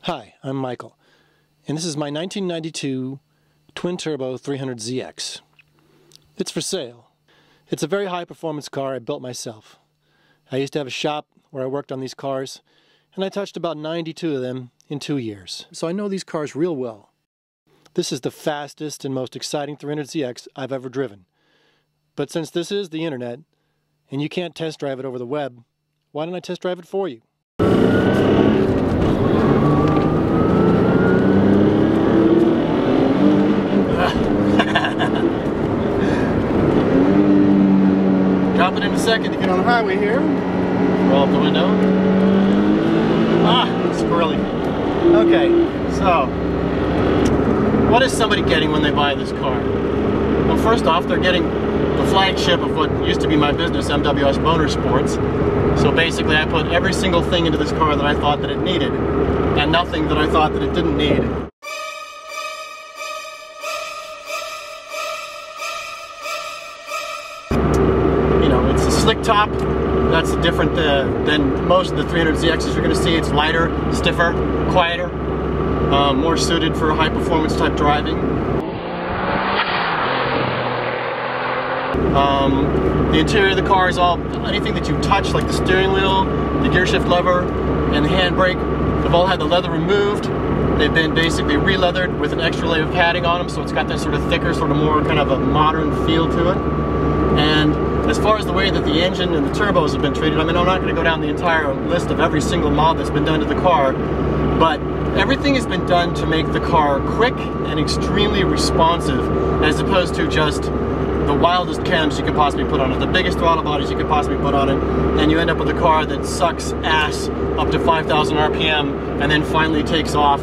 Hi, I'm Michael, and this is my 1992 twin-turbo 300ZX. It's for sale. It's a very high-performance car I built myself. I used to have a shop where I worked on these cars, and I touched about 92 of them in 2 years. So I know these cars real well. This is the fastest and most exciting 300ZX I've ever driven. But since this is the internet, and you can't test drive it over the web, why don't I test drive it for you? Drop it in a second to get on the highway here. Roll up the window. Squirrely. Okay, so what is somebody getting when they buy this car? Well, first off, they're getting the flagship of what used to be my business, MWS Motorsports. So basically, I put every single thing into this car that I thought that it needed, and nothing that I thought that it didn't need. Slick top, that's different than most of the 300ZXs you're going to see. It's lighter, stiffer, quieter, more suited for high performance type driving. The interior of the car is all, anything that you touch, like the steering wheel, the gear shift lever, and the handbrake, have all had the leather removed. They've been basically re-leathered with an extra layer of padding on them, so it's got that sort of thicker, sort of more kind of a modern feel to it. And as far as the way that the engine and the turbos have been treated, I mean, I'm not going to go down the entire list of every single mod that's been done to the car, but everything has been done to make the car quick and extremely responsive, as opposed to just the wildest cams you could possibly put on it, the biggest throttle bodies you could possibly put on it, and you end up with a car that sucks ass up to 5,000 RPM and then finally takes off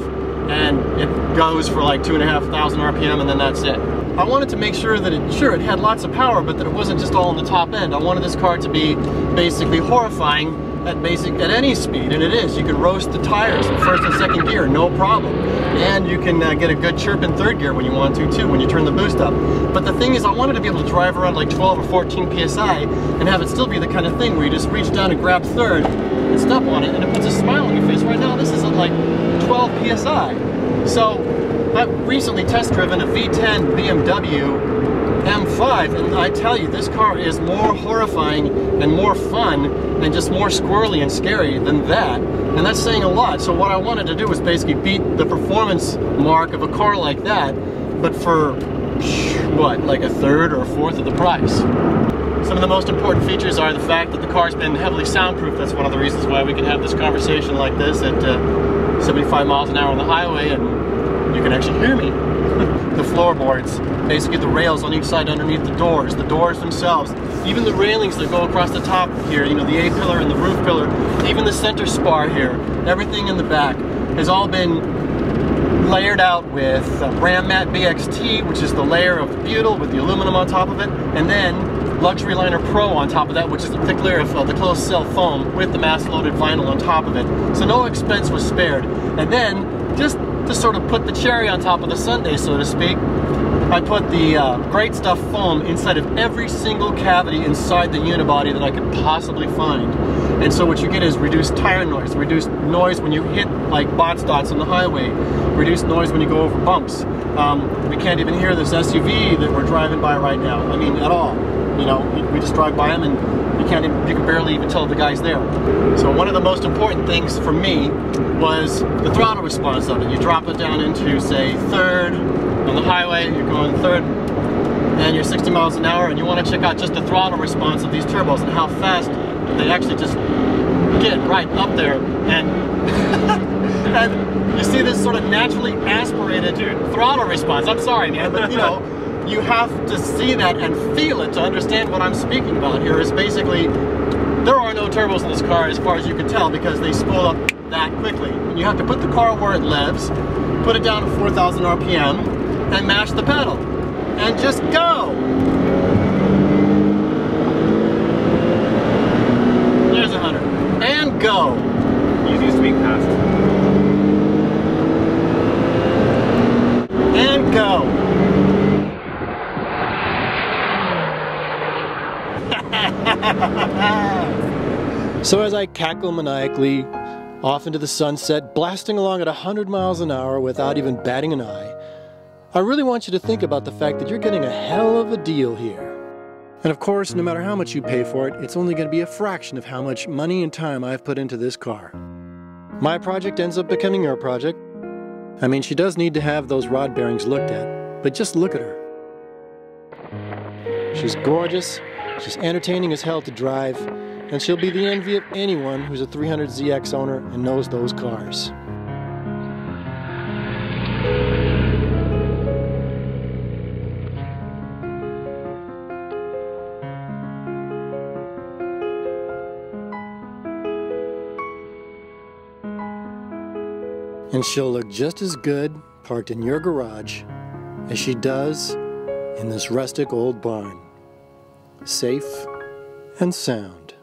and it goes for like 2,500 RPM and then that's it. I wanted to make sure that it had lots of power, but that it wasn't just all on the top end. I wanted this car to be basically horrifying at any speed, and it is. You can roast the tires in first and second gear, no problem. And you can get a good chirp in third gear when you want to too, when you turn the boost up. But the thing is, I wanted to be able to drive around like 12 or 14 PSI and have it still be the kind of thing where you just reach down and grab third and step on it and it puts a smile on your face. Right now, this is at like 12 PSI. So I've recently test driven a V10 BMW M5, and I tell you, this car is more horrifying and more fun and just more squirrely and scary than that, and that's saying a lot. So what I wanted to do was basically beat the performance mark of a car like that, but for what, like a third or a fourth of the price. Some of the most important features are the fact that the car's been heavily soundproof. That's one of the reasons why we can have this conversation like this at 75 miles an hour on the highway, and you can actually hear me. The floorboards, basically the rails on each side underneath the doors themselves, even the railings that go across the top here, you know, the A-pillar and the roof pillar, even the center spar here, everything in the back has all been layered out with Ram Matte BXT, which is the layer of the butyl with the aluminum on top of it, and then Luxury Liner Pro on top of that, which is a thick layer of the closed cell foam with the mass-loaded vinyl on top of it. So no expense was spared. And then, just to sort of put the cherry on top of the sundae, so to speak, I put the Great Stuff foam inside of every single cavity inside the unibody that I could possibly find. And so what you get is reduced tire noise, reduced noise when you hit like box dots on the highway, reduced noise when you go over bumps. We can't even hear this SUV that we're driving by right now. I mean, at all. You know, we just drive by them and you can barely even tell the guy's there. So one of the most important things for me was the throttle response of it. You drop it down into, say, third on the highway, you're going third, and you're 60 miles an hour, and you want to check out just the throttle response of these turbos and how fast they actually just get right up there. And, and you see this sort of naturally aspirated throttle response. I'm sorry, man, but you know, you have to see that and feel it to understand what I'm speaking about here. Is basically, there are no turbos in this car as far as you can tell, because they spool up that quickly. And you have to put the car where it lives, put it down to 4,000 RPM, and mash the pedal. And just go! There's 100. And go! Easiest week past. And go! So as I cackle maniacally, off into the sunset, blasting along at 100 miles an hour without even batting an eye. I really want you to think about the fact that you're getting a hell of a deal here. And of course, no matter how much you pay for it, it's only going to be a fraction of how much money and time I've put into this car. My project ends up becoming your project. I mean, she does need to have those rod bearings looked at, but just look at her. She's gorgeous, she's entertaining as hell to drive, and she'll be the envy of anyone who's a 300ZX owner and knows those cars. And she'll look just as good parked in your garage as she does in this rustic old barn. Safe and sound.